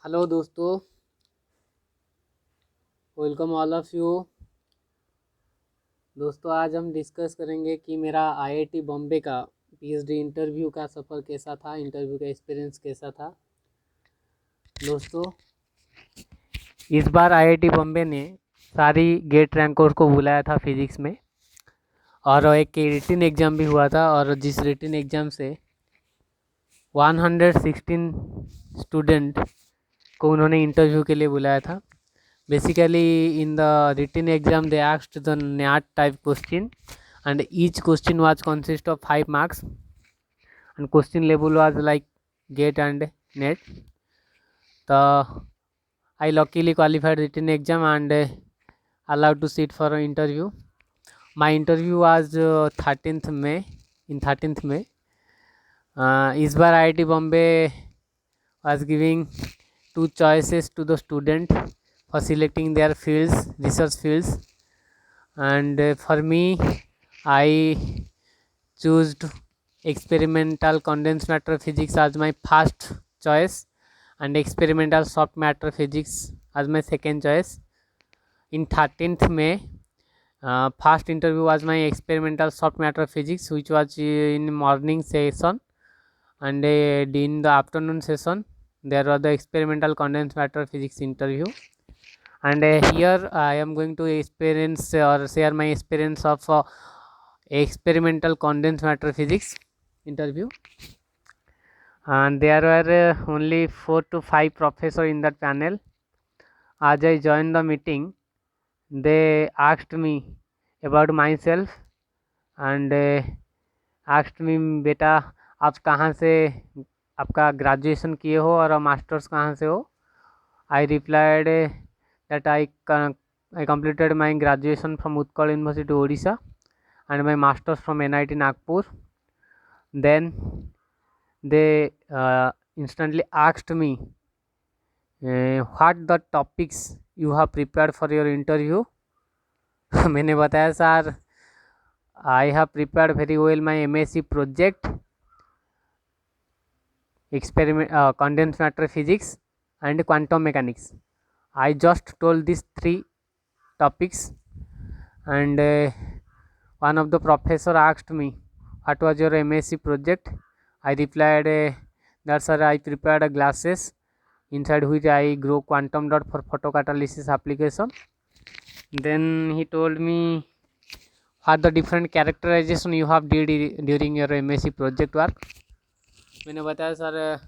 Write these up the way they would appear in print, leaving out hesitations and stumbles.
Hello दोस्तों, welcome all of you. दोस्तों आज हम डिस्कस करेंगे कि मेरा आईआईटी बॉम्बे का पीएचडी इंटरव्यू का सफ़र कैसा था, इंटरव्यू का एक्सपीरियंस कैसा था। दोस्तों इस बार आईआईटी बॉम्बे ने सारी गेट रैंकर्स को बुलाया था फिज़िक्स में, और एक रिटन एग्ज़ाम भी हुआ था। और जिस रिटन एग्ज़ाम से 116 स्टूडेंट को उन्होंने इंटरव्यू के लिए बुलाया था। Basically, in the written exam, they asked the NAT type question, and each question was consist of 5 marks, and question level was like GATE and NET. The I luckily qualified written exam and allowed to sit for an interview. My interview was 13th May. In 13th May, इस बार IIT Bombay was giving 2 choices to the student for selecting their fields, research fields. And for me, I chose experimental condensed matter physics as my first choice, and experimental soft matter physics as my second choice. In 13th May, first interview was my experimental soft matter physics, which was in morning session, and in the afternoon session there was the experimental condensed matter physics interview. And here I am going to experience or share my experience of experimental condensed matter physics interview. And there were only 4 to 5 professors in that panel. As I joined the meeting, they asked me about myself and asked me, बेटा आप कहाँ से, आपका graduation किए हो और masters कहाँ से हो. I replied that I completed my graduation from Utkal University, Odisha, and my masters from NIT Nagpur. Then they instantly asked me what the topics you have prepared for your interview. मैंने बताया sir I have prepared very well my MSc project, experiment condensed matter physics and quantum mechanics. I just told these 3 topics, and one of the professor asked me what was your MSc project. I replied that sir I prepared a glasses inside which I grow quantum dot for photocatalysis application. Then he told me what the different characterization you have did during your MSc project work. मैंने बताया sir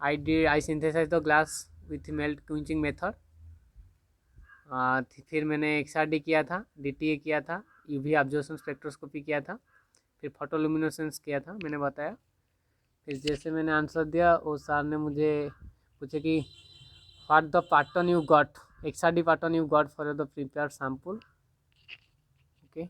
I synthesized the glass with melt quenching method. फिर मैंने XRD किया था, DTA किया था, UV observation spectroscopy किया था, फिर फोटोल्यूमिनेसेंस किया था, मैंने बताया. फिर जैसे मैंने आंसर दिया वो सर ने मुझे पूछे कि what the pattern you got, XRD pattern you got for the prepared sample. Okay,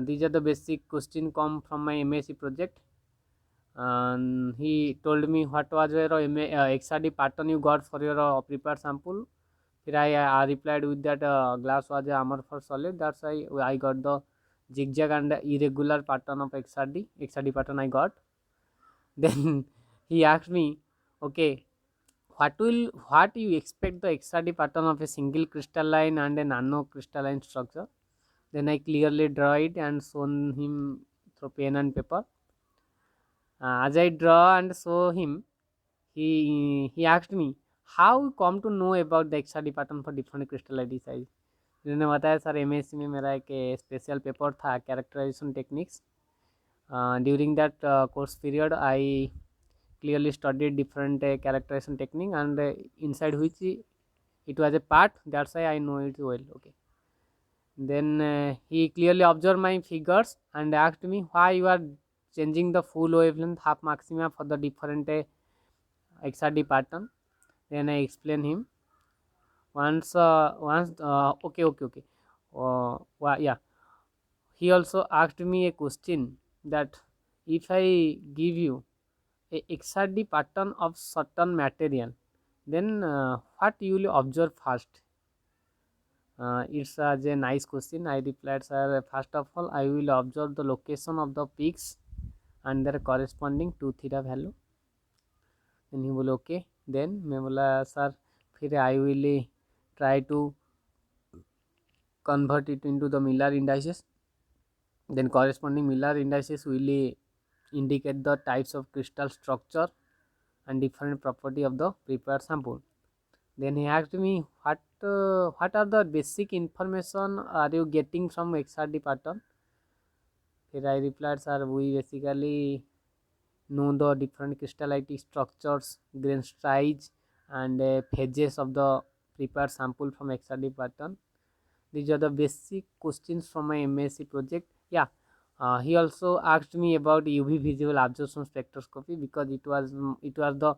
these are the basic question come from my MSc project. He told me what was your XRD pattern you got for your prepared sample. फिर I replied with that glass was amorphous solid, that's why I got the zigzag and irregular pattern of XRD pattern I got. Then he asked me, okay, what you expect the XRD pattern of a single crystalline and a nano crystalline structure. Then I clearly draw it and shown him through pen and paper. As I draw and show him, he asked me how you come to know about the XRD pattern for different crystallite size. मैंने बताया sir MSc में मेरा एक special paper था characterisation techniques. During that course period I clearly studied different characterization technique, and inside which it was a part, that's why I know it well. Okay, then he clearly observed my figures and asked me why you are changing the full wavelength half maxima for the different XRD pattern. Then I explain him once okay. Yeah, he also asked me a question that if I give you a XRD pattern of certain material, then what you will observe first. It's a nice question. I replied, sir, first of all I will observe the location of the peaks and their corresponding 2 theta value. Then he will okay. Then मैं बोला sir फिर I will try to convert it into the Miller indices. Then corresponding Miller indices will indicate the types of crystal structure and different property of the prepared sample. Then he asked me what are the basic information are you getting from XRD pattern. Here I replied, sir, we basically know the different crystallite structures, grain size, and phases of the prepared sample from XRD pattern. These are the basic questions from my MSc project. Yeah, he also asked me about UV visible absorption spectroscopy because it was the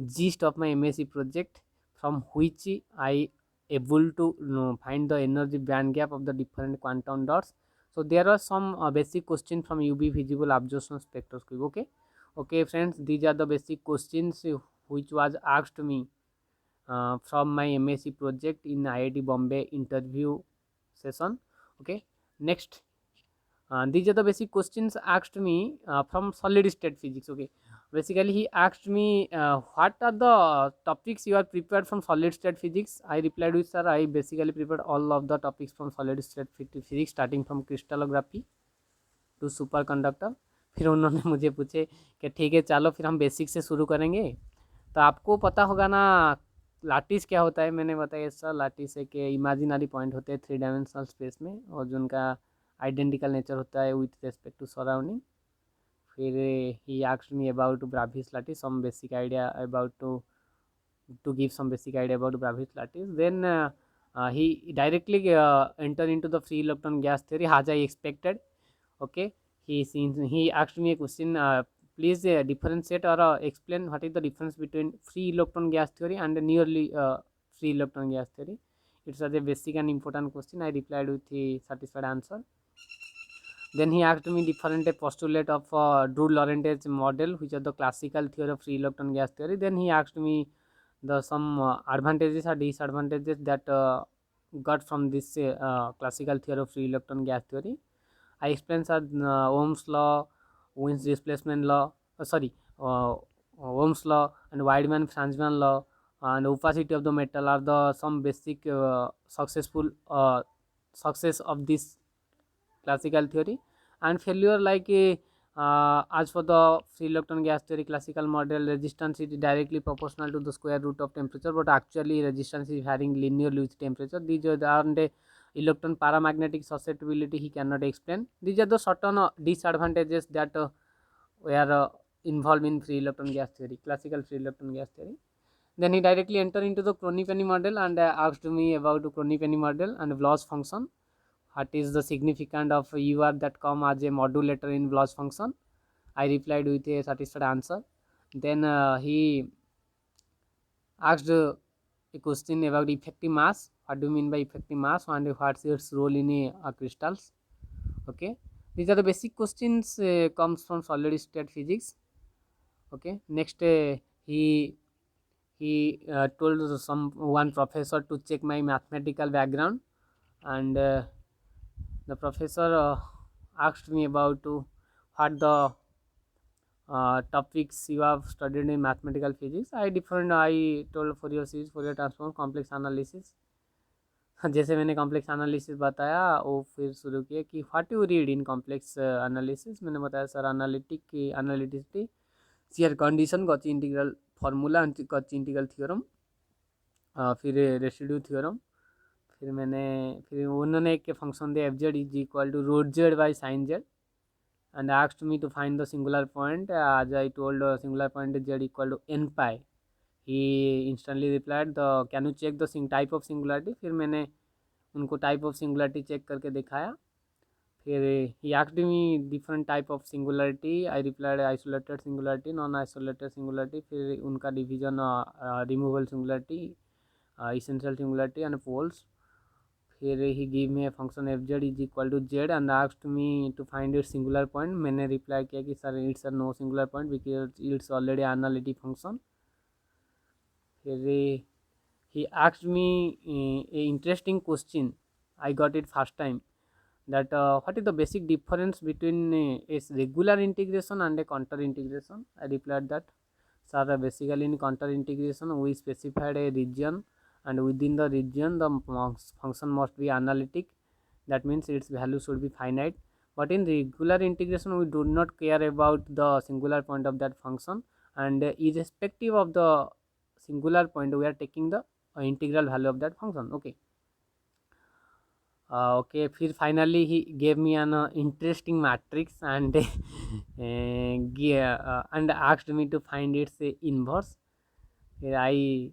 gist of my MSc project, from which I able to find the energy band gap of the different quantum dots. So there are some basic questions from UV visible absorption spectroscopy. Okay friends, these are the basic questions which was asked me from my MSc project in IIT Bombay interview session. Okay, next, these are the basic questions asked me from solid state physics. Okay, basically he asked me what are the topics you are prepared from solid state physics. I replied with, sir, I basically prepared all of the topics from solid state physics starting from crystallography to superconductor. फिर उन्होंने मुझे पूछे कि ठीक है चलो फिर हम बेसिक से शुरू करेंगे. तो आपको पता होगा ना लाटिस क्या होता है. मैंने बताया सर लाटिस है कि इमेजिनरी पॉइंट होते हैं 3 डायमेंशनल स्पेस में और जो उनका आइडेंटिकल नेचर होता है विथ रेस्पेक्ट टू सराउंडिंग. फिर he asked me about Bravais lattice, some basic idea about to give some basic idea about Bravitz lattice. Then he directly enter into the free electron gas theory as I expected. Okay, he asked me a question, please differentiate or explain what is the difference between free electron gas theory and nearly free electron gas theory. It's a basic and important question. I replied with the satisfied answer. Then he asked me different postulate of Drew Lorentz model, which are the classical theory of free electron gas theory. Then he asked me the some advantages or disadvantages that got from this classical theory of free electron gas theory. I explained that Ohm's law, Wien's displacement law, Ohm's law and Weidmann-Franzmann law and opacity of the metal are the some basic successful success of this classical theory. And failure like as for the free electron gas theory classical model, resistance is directly proportional to the square root of temperature, but actually resistance is varying linearly with temperature. These are the electron paramagnetic susceptibility he cannot explain. These are the certain disadvantages that were involved in free electron gas theory, classical free electron gas theory. Then he directly entered into the Kronig-Penney model and asked me about the Kronig-Penney model and Bloch function. What is the significance of UR that come as a modulator in Bloch function? I replied with a satisfied answer. Then he asked a question about effective mass. What do you mean by effective mass and what's its role in crystals? Okay, these are the basic questions comes from solid state physics. Okay, next he told one professor to check my mathematical background, and the professor asked me about what the topics you have studied in mathematical physics. I told Fourier series, Fourier transform, complex analysis. जैसे मैंने complex analysis बताया वो फिर शुरू किया कि what you read in complex analysis. मैंने बताया sir analyticity, share condition, Cauchy integral formula, Cauchy integral theorem, फिर रेसिड्यू थ्योरम. फिर उन्होंने एक फंक्शन दिया F Z is equal to root Z by sine Z and asked me to find the singular point. As I told singular point is z equal to n pi. He instantly replied the can you check the type of singularity. फिर मैंने उनको type of singularity check करके दिखाया. फिर he asked me different type of singularity. I replied isolated singularity, non isolated singularity, फिर उनका division removal singularity, essential singularity and poles. फिर he give me a function f Z is equal to z and asked me to find it singular point. मैंने रिप्लाई किया कि sir it's no singular point because it's already analytic function. फिर he asked me a interesting question. I got it first time, that what is the basic difference between a regular integration and a contour integration. I replied that sir, basically in counter integration we specified a region, and within the region the function must be analytic, that means its value should be finite. But in regular integration we do not care about the singular point of that function, and irrespective of the singular point we are taking the integral value of that function. Okay. Okay, फिर finally he gave me an interesting matrix and and asked me to find its inverse. Here I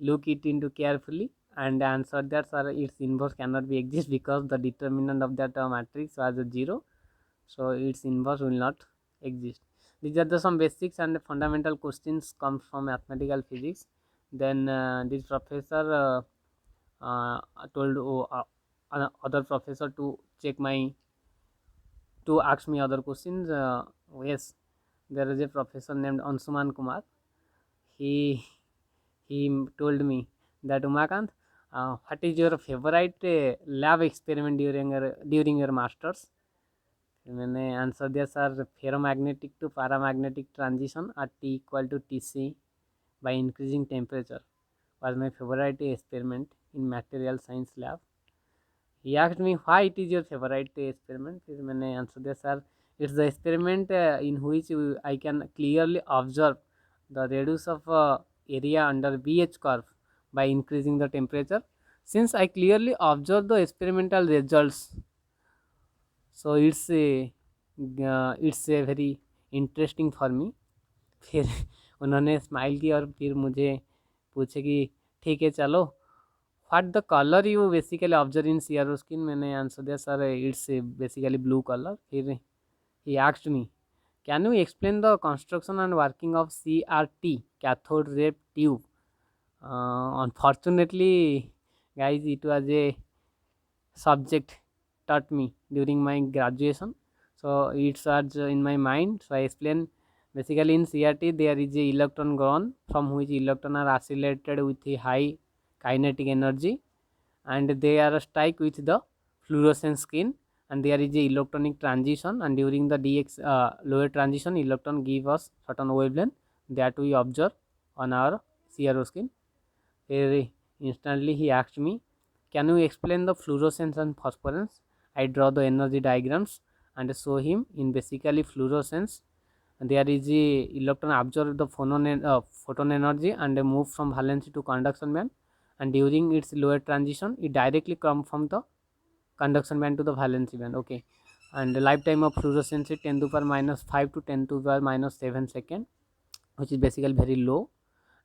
look it into carefully and answered that, sir, its inverse cannot be exist because the determinant of that matrix was a 0, so its inverse will not exist. These are the some basics and fundamental questions come from mathematical physics. Then this professor told other professor to check my to ask me other questions. Yes, there is a professor named Ansuman Kumar. He told me that, Umakant, what is your favorite lab experiment during your masters? मैंने answer दिया, sir, ferromagnetic to paramagnetic transition at T equal to Tc by increasing temperature was my favorite experiment in material science lab. He asked me why it is your favorite experiment. फिर मैंने answer दिया, sir, it's the experiment in which I can clearly observe the radius of area under BH curve by increasing the temperature. Since I clearly observe the experimental results, so it's a very interesting for me. फिर उन्होंने smile की और फिर मुझे पूछे कि ठीक है चलो, what the colour you basically observe in CRO screen. मैंने आंसर दिया, sir, it's basically blue colour. फिर he asked me, can you explain the construction and working of CRT, cathode ray tube. Unfortunately, guys, it was a subject taught me during my graduation, so it was in my mind, so I explain. Basically in CRT there is a electron gone from which electron are oscillated with a high kinetic energy, and they are strike with the fluorescent skin, and there is a electronic transition, and during the dx lower transition electron give us certain wavelength that we observe on our CRO skin. Very instantly he asked me, can you explain the fluorescence and phosphorence? I draw the energy diagrams and show him. In basically fluorescence, there is a electron absorb the photon energy and move from valency to conduction band, and during its lower transition it directly come from the conduction band to the valency band. Okay, and the lifetime of fluorescence is 10 to the power minus 5 to 10 to the power minus 7 second, which is basically very low.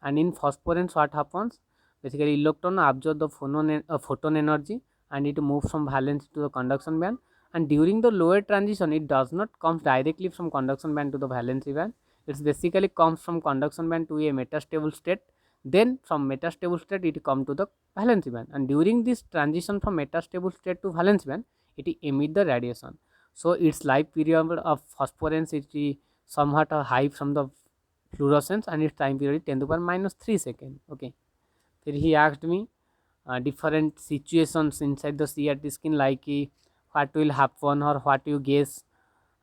And in phosphorescence what happens, basically electron absorb the photon energy and it moves from valence to the conduction band, and during the lower transition it does not come directly from conduction band to the valency band, it basically comes from conduction band to a metastable state, then from metastable state it come to the valency band, and during this transition from metastable state to valency band it emit the radiation. So its life period of phosphorescence is somewhat high from the fluorescence, and its time period is 10 to the power minus 3 second. Okay, then he asked me different situations inside the CRT skin, like what will happen or what you guess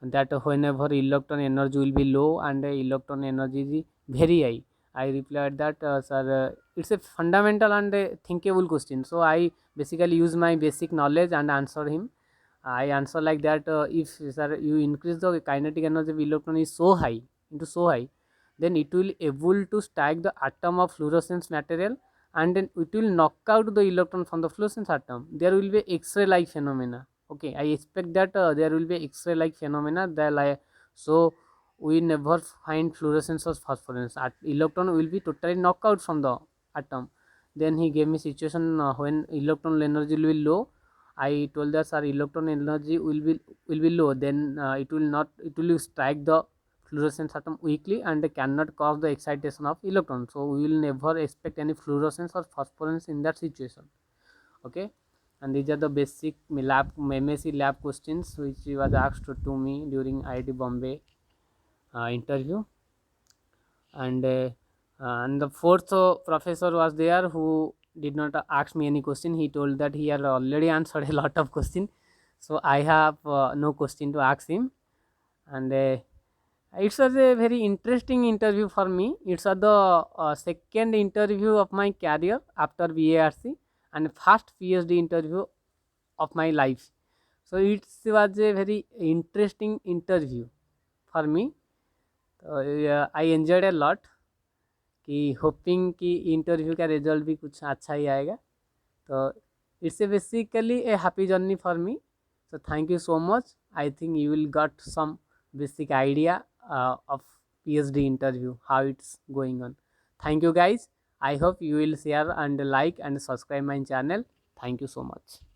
that whenever electron energy will be low and electron energy is very high. I replied that, sir, it's a fundamental and thinkable question, so I basically use my basic knowledge and answer him. I answer like that, if, sir, you increase the kinetic energy of electron is so high, into so high, then it will able to stack the atom of fluorescence material, and then it will knock out the electron from the fluorescence atom. There will be X-ray like phenomena. Okay, I expect that there will be X-ray like phenomena there, like, so we never find fluorescence or phosphorescence. Electron will be totally knocked out from the atom. Then he gave me situation when electron energy will be low. I told that, sir, electron energy will be low, then it will strike the fluorescence atom weakly and cannot cause the excitation of electron, so we will never expect any fluorescence or phosphorescence in that situation. Okay, and these are the basic MSc lab questions which was asked to me during IIT Bombay interview. And the fourth professor was there who did not ask me any question. He told that he had already answered a lot of question, so I have no question to ask him. And It was a very interesting interview for me. It's the second interview of my career after BARC and first PhD interview of my life. So it was a very interesting interview for me. I enjoyed a lot कि hopping कि interview का result भी कुछ अच्छा ही आएगा. तो it's a basically A happy journey for me. So thank you so much. I think you will got some basic idea of PhD interview, how it's going on. Thank you guys. I hope you will share and like and subscribe my channel. Thank you so much.